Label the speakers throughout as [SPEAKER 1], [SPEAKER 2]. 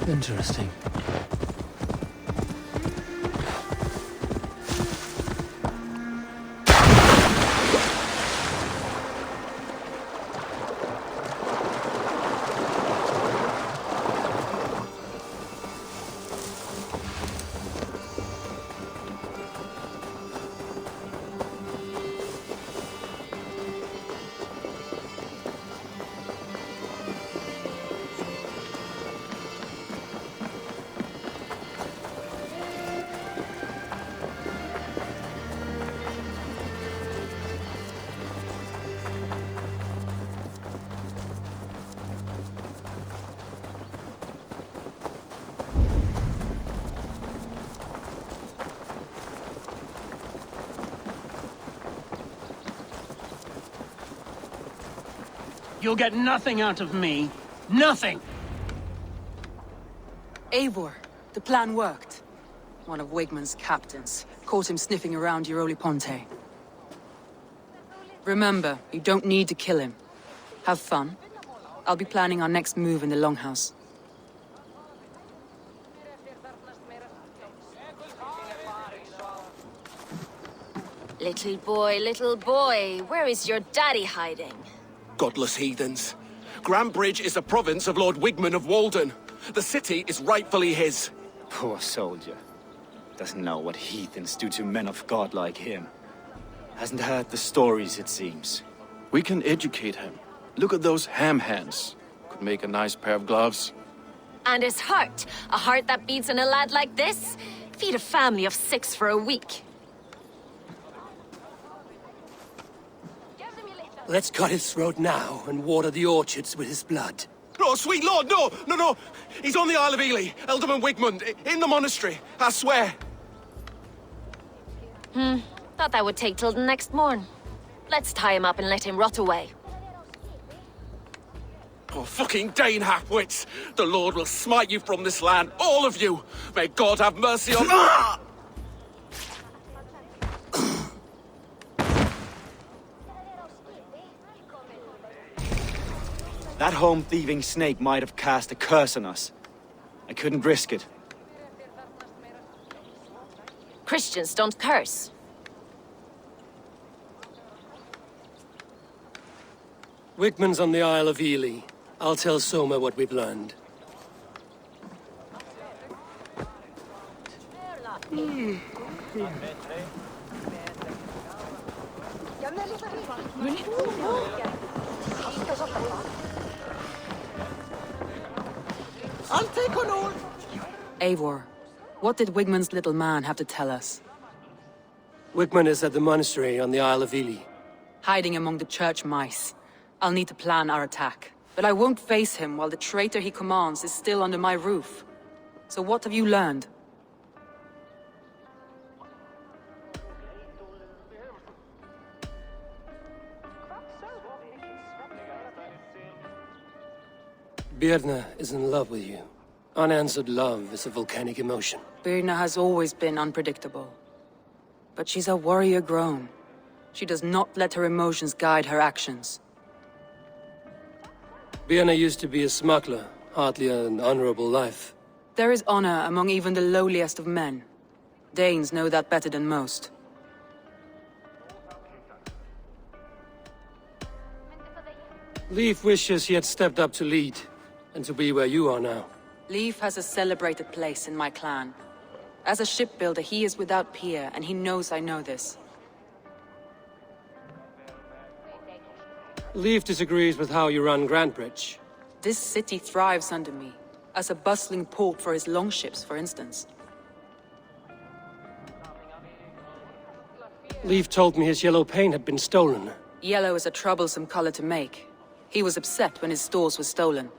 [SPEAKER 1] Interesting.
[SPEAKER 2] You'll get nothing out of me. Nothing!
[SPEAKER 3] Eivor, the plan worked. One of Wigmund's captains caught him sniffing around Euroli Ponte. Remember, you don't need to kill him. Have fun. I'll be planning our next move in the Longhouse.
[SPEAKER 4] Little boy, where is your daddy hiding?
[SPEAKER 5] Godless heathens. Grantebridge is a province of Lord Wigmund of Walden. The city is rightfully his.
[SPEAKER 6] Poor soldier. Doesn't know what heathens do to men of God like him. Hasn't heard the stories, it seems.
[SPEAKER 7] We can educate him. Look at those ham hands. Could make a nice pair of gloves.
[SPEAKER 4] And his heart. A heart that beats in a lad like this? Feed a family of 6 for a week.
[SPEAKER 1] Let's cut his throat now and water the orchards with his blood.
[SPEAKER 5] Oh, sweet lord, no! He's on the Isle of Ely, Ealdorman Wigmund, in the monastery, I swear.
[SPEAKER 4] Thought that would take till the next morn. Let's tie him up and let him rot away.
[SPEAKER 5] Oh, fucking Dane halfwits! The Lord will smite you from this land, all of you! May God have mercy on...
[SPEAKER 6] That home-thieving snake might have cast a curse on us. I couldn't risk it.
[SPEAKER 4] Christians don't curse.
[SPEAKER 1] Wigmund's on the Isle of Ely. I'll tell Soma what we've learned.
[SPEAKER 8] I'll take on all.
[SPEAKER 3] Eivor, what did Wigmund's little man have to tell us?
[SPEAKER 1] Wigmund is at the monastery on the Isle of Ely.
[SPEAKER 3] Hiding among the church mice. I'll need to plan our attack. But I won't face him while the traitor he commands is still under my roof. So what have you learned?
[SPEAKER 1] Birna is in love with you. Unanswered love is a volcanic emotion.
[SPEAKER 3] Birna has always been unpredictable. But she's a warrior grown. She does not let her emotions guide her actions.
[SPEAKER 1] Birna used to be a smuggler, hardly an honorable life.
[SPEAKER 3] There is honor among even the lowliest of men. Danes know that better than most.
[SPEAKER 1] Leif wishes he had stepped up to lead, and to be where you are now.
[SPEAKER 3] Leif has a celebrated place in my clan. As a shipbuilder, he is without peer, and he knows I know this.
[SPEAKER 1] Leif disagrees with how you run Grantebridge.
[SPEAKER 3] This city thrives under me, as a bustling port for his longships, for instance.
[SPEAKER 1] Leif told me his yellow paint had been stolen.
[SPEAKER 3] Yellow is a troublesome color to make. He was upset when his stores were stolen.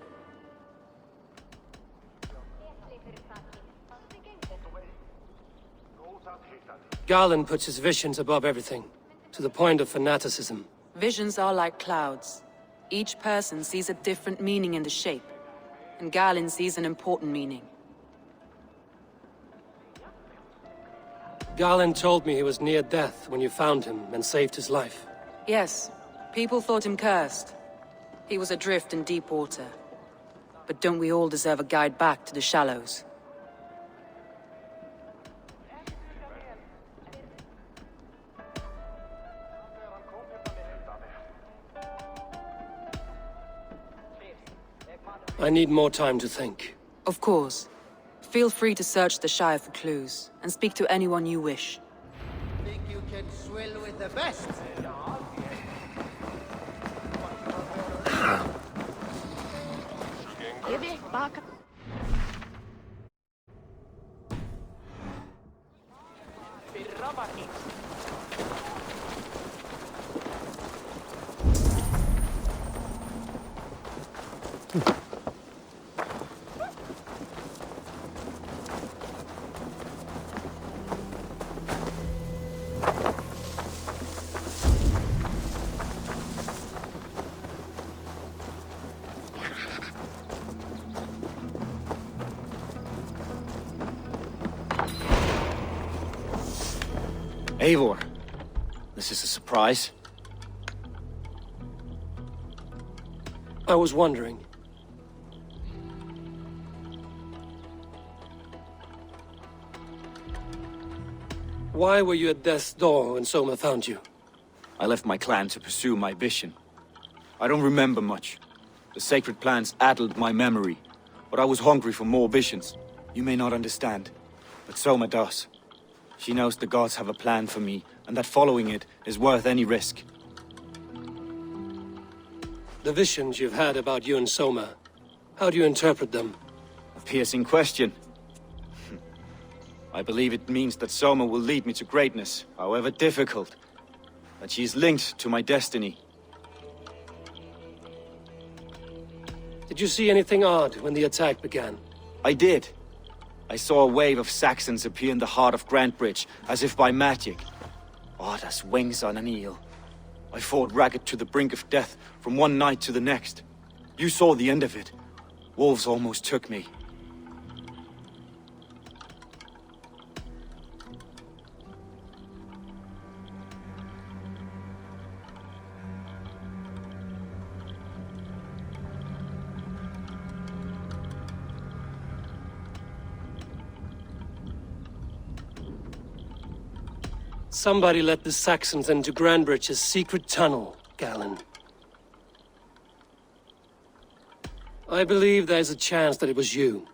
[SPEAKER 1] Garland puts his visions above everything, to the point of fanaticism.
[SPEAKER 3] Visions are like clouds. Each person sees a different meaning in the shape, and Galen sees an important meaning.
[SPEAKER 1] Garland told me he was near death when you found him and saved his life.
[SPEAKER 3] Yes, people thought him cursed. He was adrift in deep water. but don't we all deserve a guide back to the Shallows?
[SPEAKER 1] I need more time to think.
[SPEAKER 3] Of course. Feel free to search the Shire for clues, and speak to anyone you wish.
[SPEAKER 8] Think you can swill with the best?
[SPEAKER 6] Eivor, this is a surprise.
[SPEAKER 1] I was wondering. Why were you at death's door when Soma found you?
[SPEAKER 6] I left my clan to pursue my vision. I don't remember much. The sacred plants addled my memory, but I was hungry for more visions. You may not understand, but Soma does. She knows the gods have a plan for me, and that following it is worth any risk.
[SPEAKER 1] The visions you've had about you and Soma, how do you interpret them?
[SPEAKER 6] A piercing question. I believe it means that Soma will lead me to greatness, however difficult. That she is linked to my destiny.
[SPEAKER 1] Did you see anything odd when the attack began?
[SPEAKER 6] I did. I saw a wave of Saxons appear in the heart of Grantbridge, as if by magic. Odd as wings on an eel. I fought ragged to the brink of death from one night to the next. You saw the end of it. Wolves almost took me.
[SPEAKER 1] Somebody let the Saxons into Grantbridge's secret tunnel, Galen. I believe there's a chance that it was you.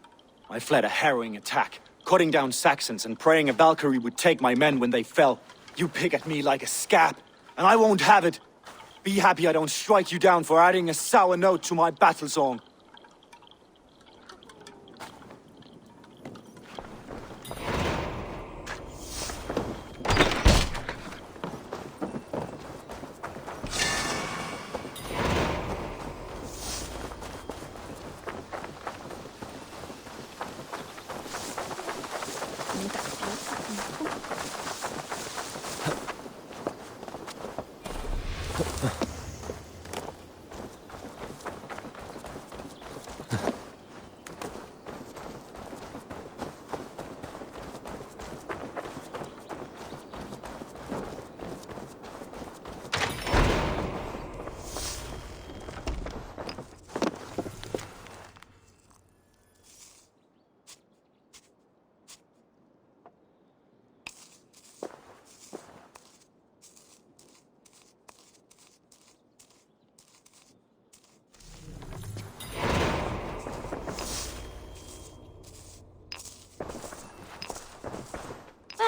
[SPEAKER 6] I fled a harrowing attack, cutting down Saxons and praying a Valkyrie would take my men when they fell. You pick at me like a scab, and I won't have it. Be happy I don't strike you down for adding a sour note to my battle song.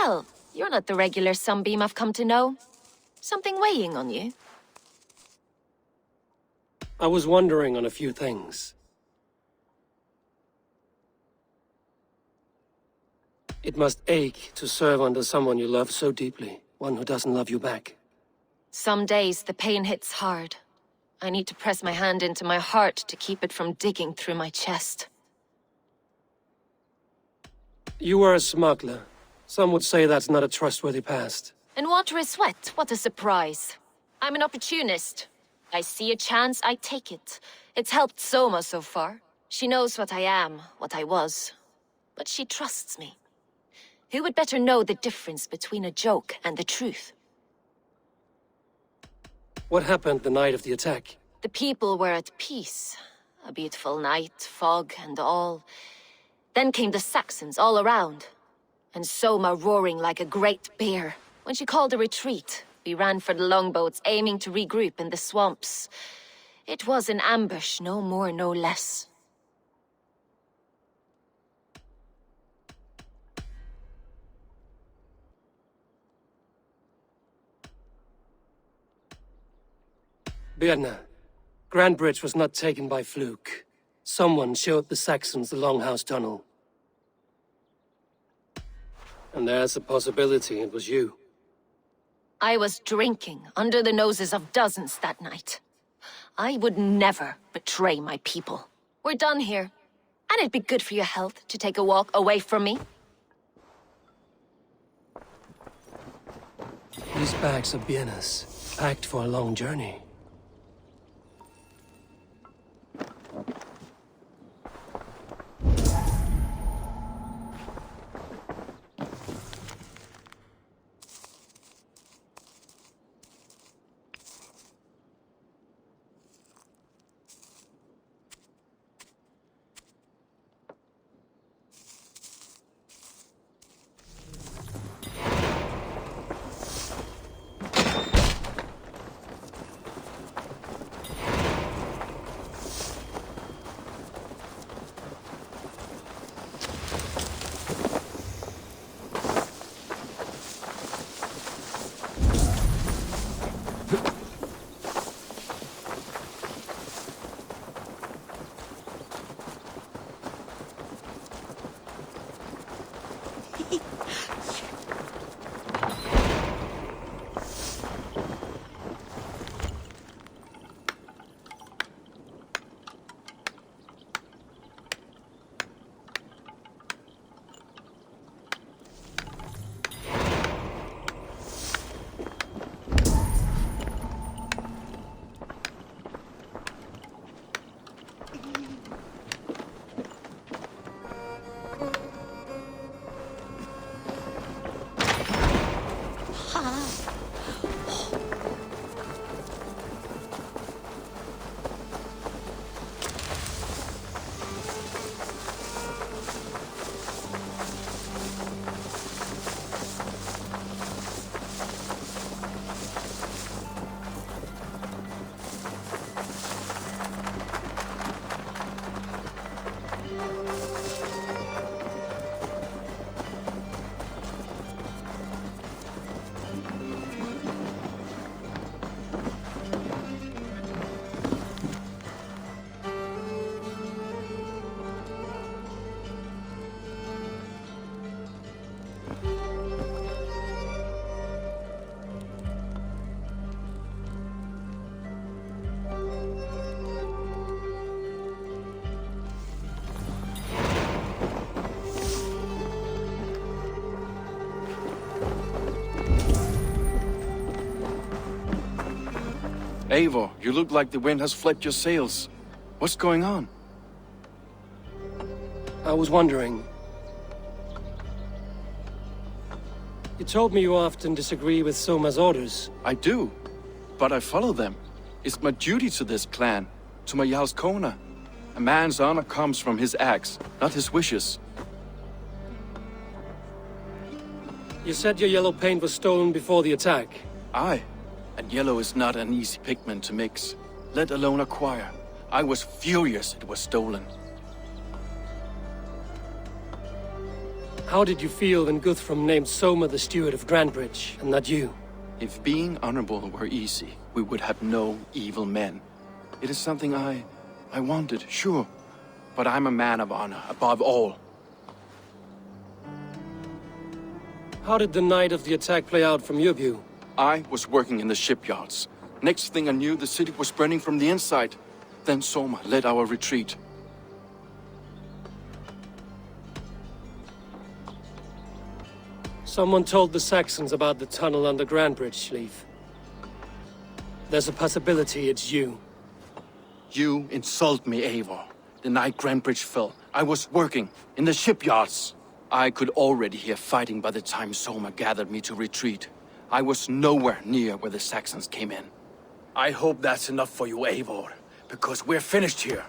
[SPEAKER 4] Well, you're not the regular sunbeam I've come to know. Something weighing on you?
[SPEAKER 1] I was wondering on a few things. It must ache to serve under someone you love so deeply, one who doesn't love you back.
[SPEAKER 4] Some days the pain hits hard. I need to press my hand into my heart to keep it from digging through my chest.
[SPEAKER 1] You were a smuggler. Some would say that's not a trustworthy past.
[SPEAKER 4] And water is wet, what a surprise. I'm an opportunist. I see a chance, I take it. It's helped Soma so far. She knows what I am, what I was. But she trusts me. Who would better know the difference between a joke and the truth?
[SPEAKER 1] What happened the night of the attack?
[SPEAKER 4] The people were at peace. A beautiful night, fog and all. Then came the Saxons all around, and Soma roaring like a great bear. When she called a retreat, we ran for the longboats, aiming to regroup in the swamps. It was an ambush, no more, no less.
[SPEAKER 1] Birna, Grand Bridge was not taken by fluke. Someone showed the Saxons the Longhouse Tunnel. And there's a possibility it was you.
[SPEAKER 4] I was drinking under the noses of dozens that night. I would never betray my people. We're done here. And it'd be good for your health to take a walk away from me.
[SPEAKER 1] These bags are Birna's, packed for a long journey.
[SPEAKER 7] Eivor, you look like the wind has flipped your sails. What's going on?
[SPEAKER 1] I was wondering. You told me you often disagree with Soma's orders.
[SPEAKER 7] I do, but I follow them. It's my duty to this clan, to my Jarl's Kona. A man's honor comes from his acts, not his wishes.
[SPEAKER 1] You said your yellow paint was stolen before the attack.
[SPEAKER 7] Aye, and yellow is not an easy pigment to mix, let alone acquire. I was furious it was stolen.
[SPEAKER 1] How did you feel when Guthrum named Soma the steward of Grandbridge, and not you?
[SPEAKER 7] If being honorable were easy, we would have no evil men. It is something I wanted, sure. But I'm a man of honor, above all.
[SPEAKER 1] How did the night of the attack play out from your view?
[SPEAKER 7] I was working in the shipyards. Next thing I knew, the city was burning from the inside. Then Soma led our retreat.
[SPEAKER 1] Someone told the Saxons about the tunnel under Grandbridge, Leif. There's a possibility it's you.
[SPEAKER 7] You insult me, Eivor. The night Grandbridge fell, I was working in the shipyards. I could already hear fighting by the time Soma gathered me to retreat. I was nowhere near where the Saxons came in. I hope that's enough for you, Eivor, because we're finished here.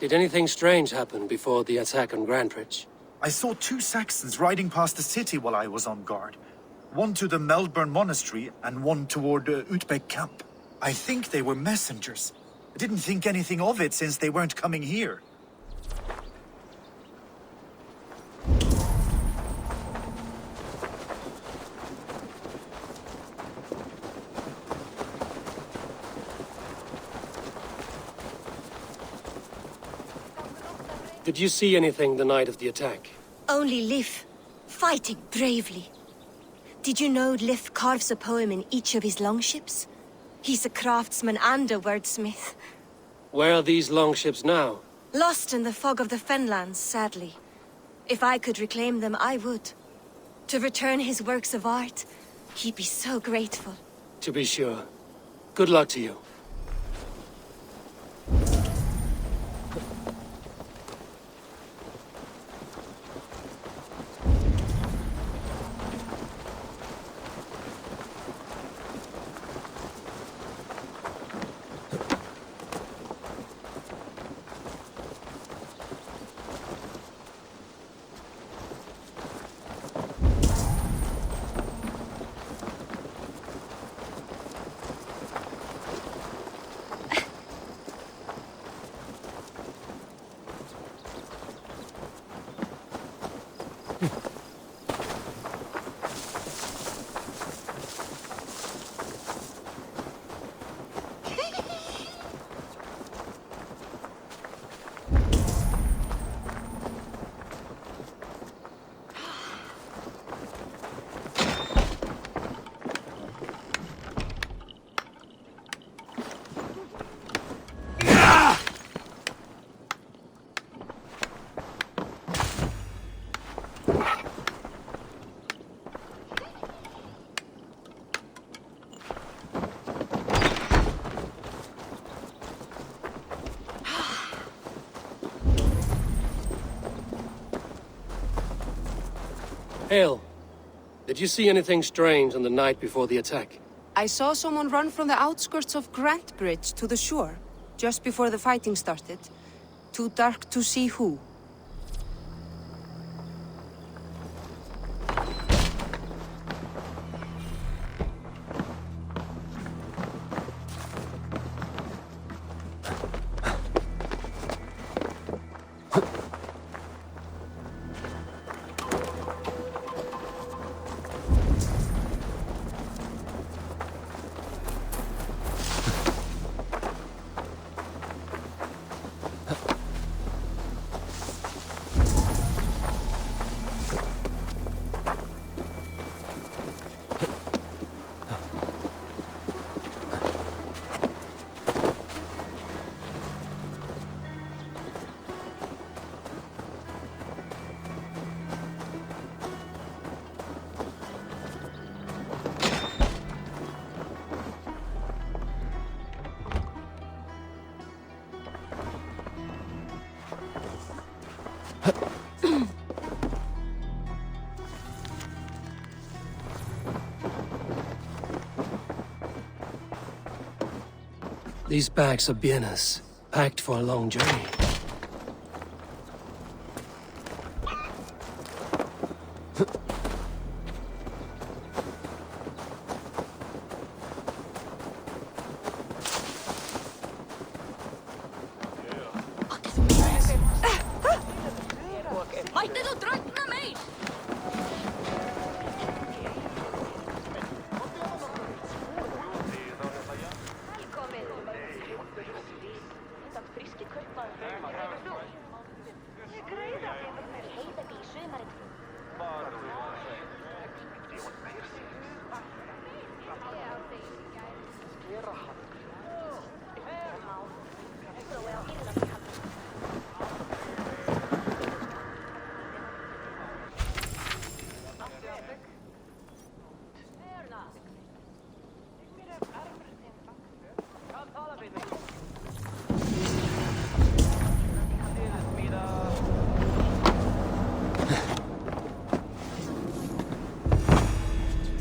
[SPEAKER 1] Did anything strange happen before the attack on Grandbridge?
[SPEAKER 9] I saw 2 Saxons riding past the city while I was on guard. One to the Melbourne Monastery and one toward Utbeck Camp. I think they were messengers. I didn't think anything of it since they weren't coming here.
[SPEAKER 1] Did you see anything the night of the attack?
[SPEAKER 10] Only Liv, fighting bravely. Did you know Liv carves a poem in each of his longships? He's a craftsman and a wordsmith.
[SPEAKER 1] Where are these longships now?
[SPEAKER 10] Lost in the fog of the Fenlands, sadly. If I could reclaim them, I would. To return his works of art, he'd be so grateful.
[SPEAKER 1] To be sure. Good luck to you. Hale, did you see anything strange on the night before the attack?
[SPEAKER 11] I saw someone run from the outskirts of Grandbridge to the shore, just before the fighting started. Too dark to see who.
[SPEAKER 1] These bags are bienes, packed for a long journey.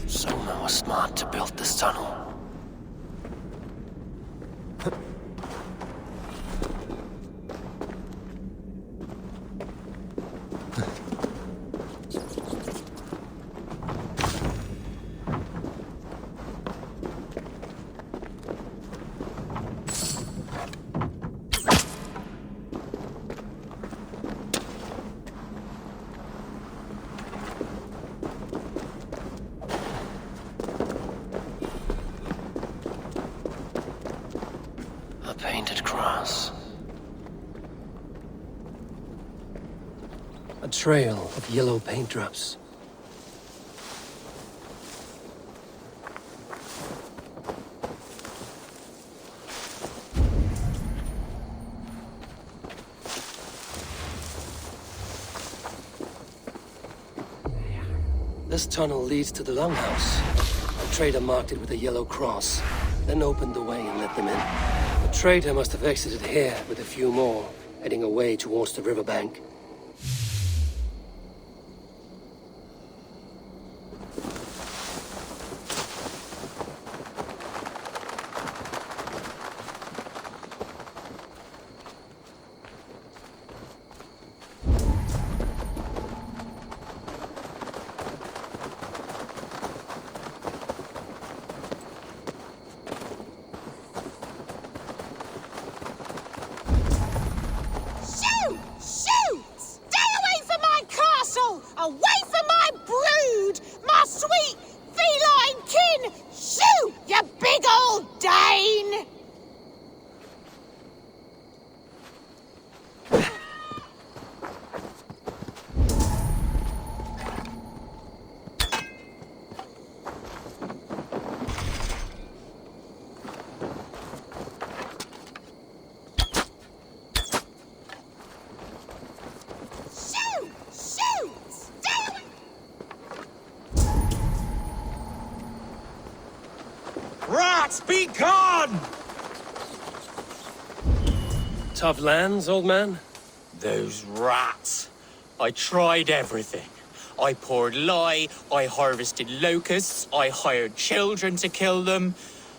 [SPEAKER 1] Someone was smart to build this tunnel. A trail of yellow paint drops. This tunnel leads to the longhouse. A trader marked it with a yellow cross, then opened the way and let them in. The trader must have exited here with a few more, heading away towards the riverbank.
[SPEAKER 12] Away from my brood! My sweet feline kin! Shoo! You big old Dane!
[SPEAKER 6] Rats, be gone!
[SPEAKER 1] Tough lands, old man?
[SPEAKER 6] Those rats. I tried everything. I poured lye, I harvested locusts, I hired children to kill them.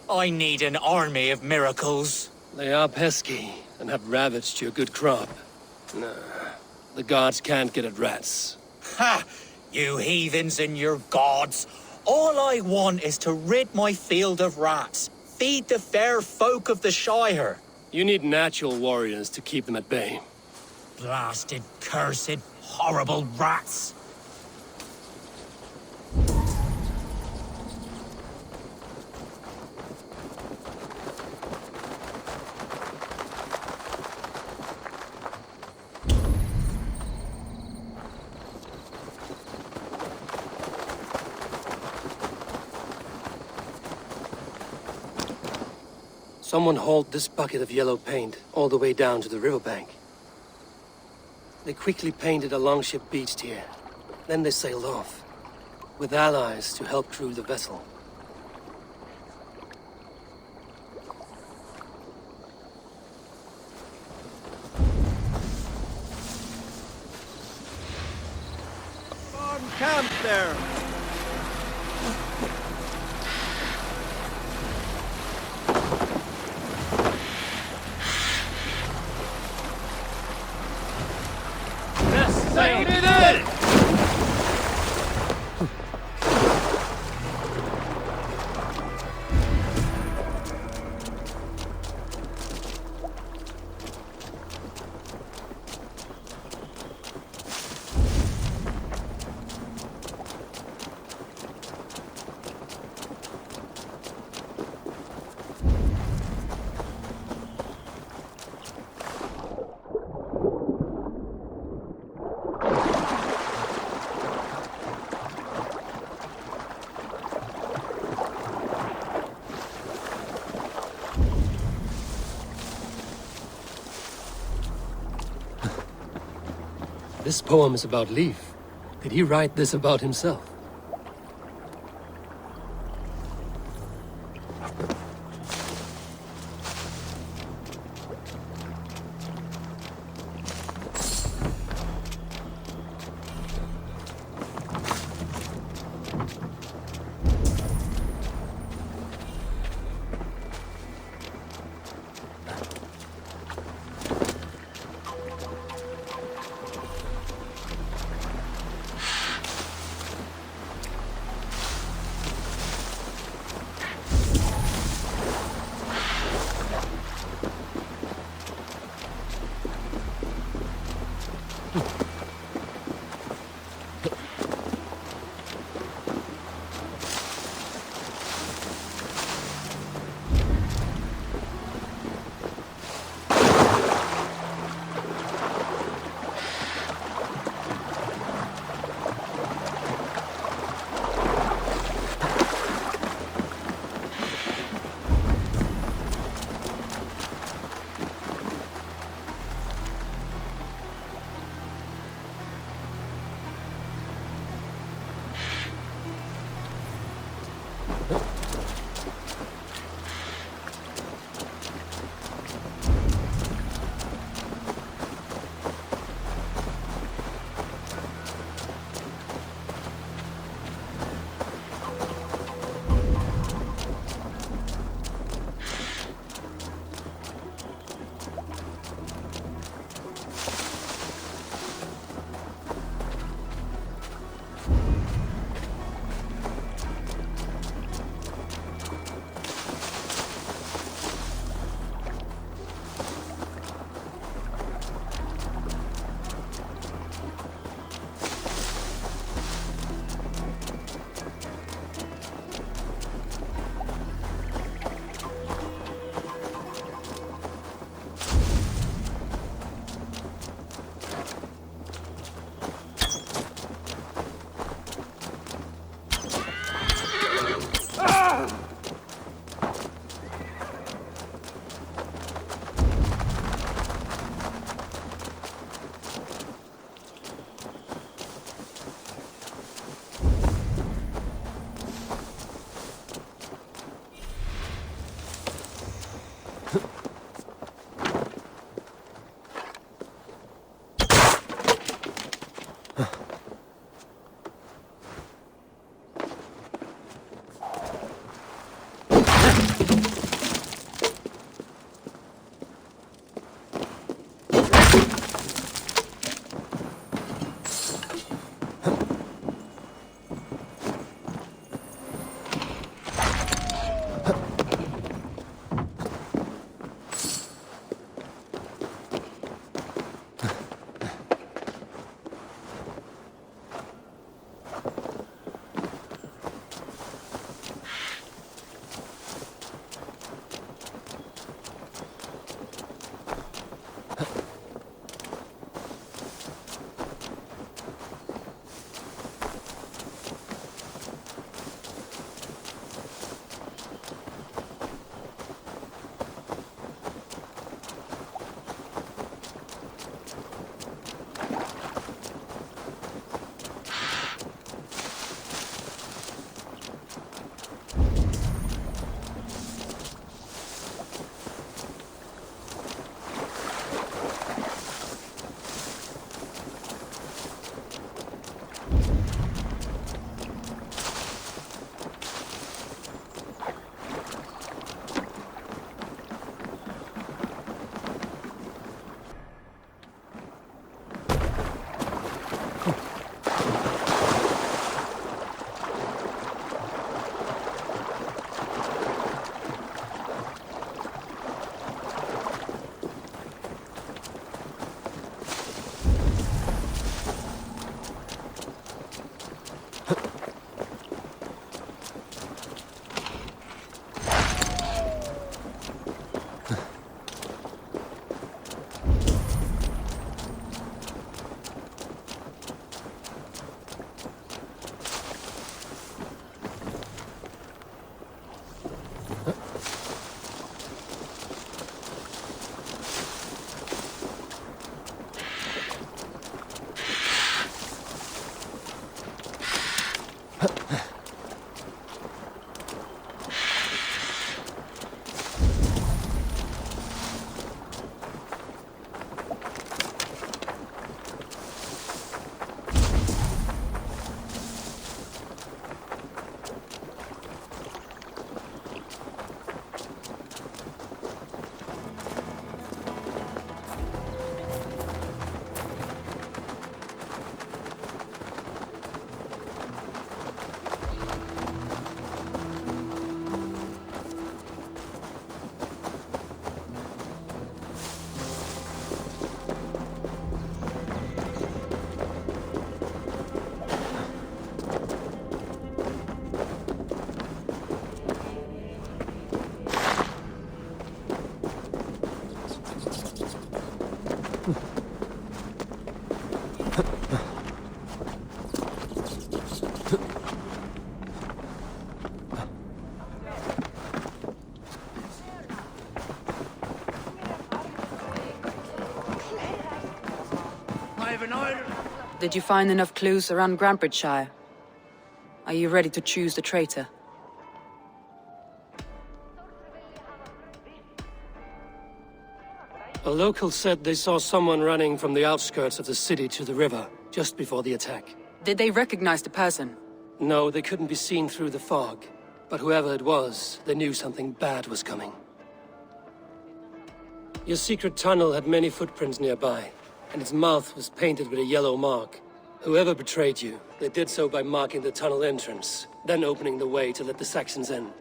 [SPEAKER 6] I need an army of miracles.
[SPEAKER 1] They are pesky, and have ravaged your good crop. Nah, the gods can't get at rats.
[SPEAKER 6] Ha! You heathens and your gods. All I want is to rid my field of rats. Feed the fair folk of the Shire.
[SPEAKER 1] You need natural warriors to keep them at bay.
[SPEAKER 6] Blasted, cursed, horrible rats.
[SPEAKER 1] Someone hauled this bucket of yellow paint all the way down to the riverbank. They quickly painted a longship beached here. Then they sailed off, with allies to help crew the vessel.
[SPEAKER 8] Farm camp there!
[SPEAKER 1] This poem is about Leif. Did he write this about himself?
[SPEAKER 3] Did you find enough clues around Grantbridgeshire? Are you ready to choose the traitor?
[SPEAKER 1] A local said they saw someone running from the outskirts of the city to the river, just before the attack.
[SPEAKER 3] Did they recognize the person?
[SPEAKER 1] No, they couldn't be seen through the fog. But whoever it was, they knew something bad was coming. Your secret tunnel had many footprints nearby, and its mouth was painted with a yellow mark. Whoever betrayed you, they did so by marking the tunnel entrance, then opening the way to let the Saxons in.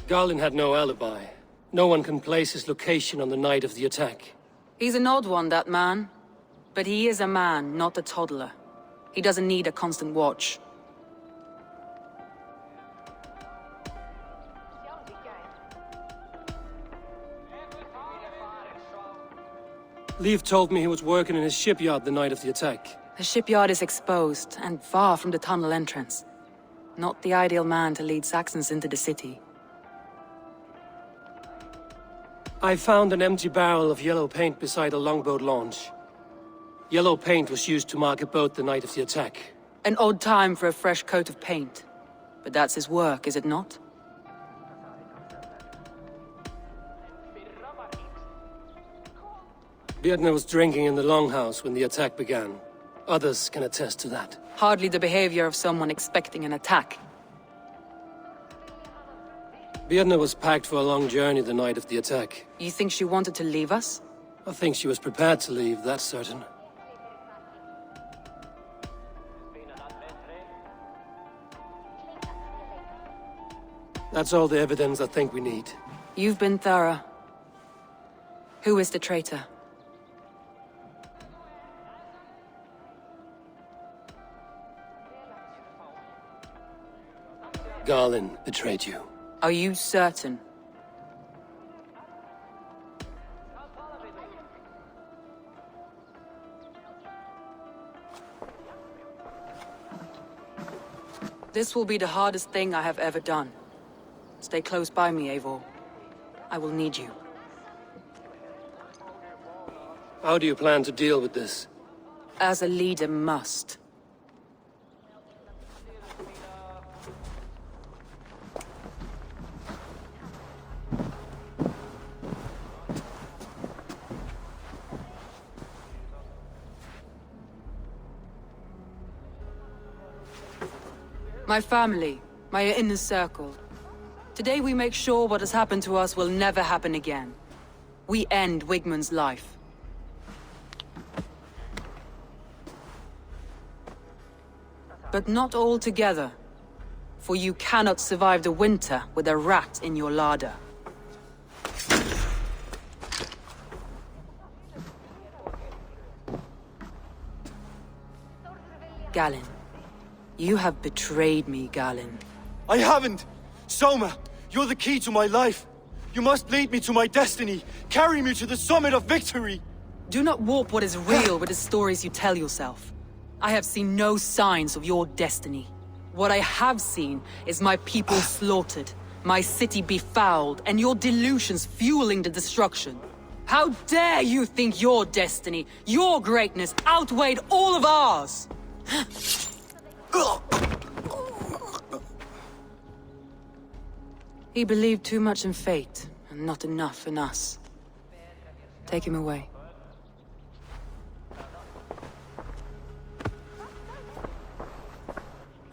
[SPEAKER 1] Garlin had no alibi. No one can place his location on the night of the attack.
[SPEAKER 3] He's an odd one, that man. But he is a man, not a toddler. He doesn't need a constant watch.
[SPEAKER 1] Leif told me he was working in his shipyard the night of the attack.
[SPEAKER 3] The shipyard is exposed, and far from the tunnel entrance. Not the ideal man to lead Saxons into the city.
[SPEAKER 1] I found an empty barrel of yellow paint beside a longboat launch. Yellow paint was used to mark a boat the night of the attack.
[SPEAKER 3] An odd time for a fresh coat of paint. But that's his work, is it not?
[SPEAKER 1] Björn was drinking in the longhouse when the attack began. Others can attest to that.
[SPEAKER 3] Hardly the behavior of someone expecting an attack.
[SPEAKER 1] Björn was packed for a long journey the night of the attack.
[SPEAKER 3] You think she wanted to leave us?
[SPEAKER 1] I think she was prepared to leave, that's certain. That's all the evidence I think we need.
[SPEAKER 3] You've been thorough. Who is the traitor?
[SPEAKER 1] Garlin betrayed you.
[SPEAKER 3] Are you certain? This will be the hardest thing I have ever done. Stay close by me, Eivor. I will need you.
[SPEAKER 1] How do you plan to deal with this?
[SPEAKER 3] As a leader must. My family, my inner circle. Today we make sure what has happened to us will never happen again. We end Wigmund's life. But not all together. For you cannot survive the winter with a rat in your larder. Galinn. You have betrayed me, Galinn.
[SPEAKER 6] I haven't! Soma, you're the key to my life. You must lead me to my destiny. Carry me to the summit of victory.
[SPEAKER 3] Do not warp what is real with the stories you tell yourself. I have seen no signs of your destiny. What I have seen is my people slaughtered, my city befouled, and your delusions fueling the destruction. How dare you think your destiny, your greatness, outweighed all of ours? He believed too much in fate, and not enough in us. Take him away.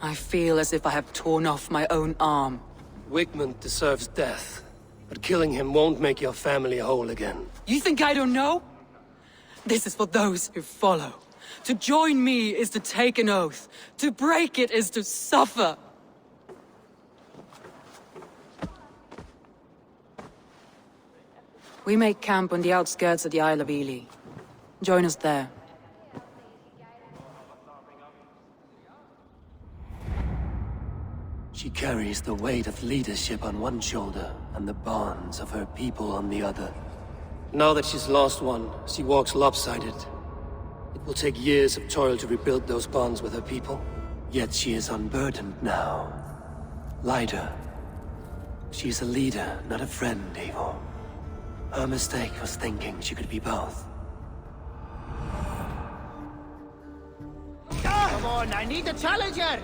[SPEAKER 3] I feel as if I have torn off my own arm.
[SPEAKER 1] Wigmund deserves death, but killing him won't make your family whole again.
[SPEAKER 3] You think I don't know? This is for those who follow. To join me is to take an oath. To break it is to suffer. We make camp on the outskirts of the Isle of Ely. Join us there.
[SPEAKER 1] She carries the weight of leadership on one shoulder and the bonds of her people on the other. Now that she's lost one, she walks lopsided. It will take years of toil to rebuild those bonds with her people. Yet she is unburdened now. Lighter. She is a leader, not a friend, Eivor. Her mistake was thinking she could be both.
[SPEAKER 8] Come on, I need a challenger!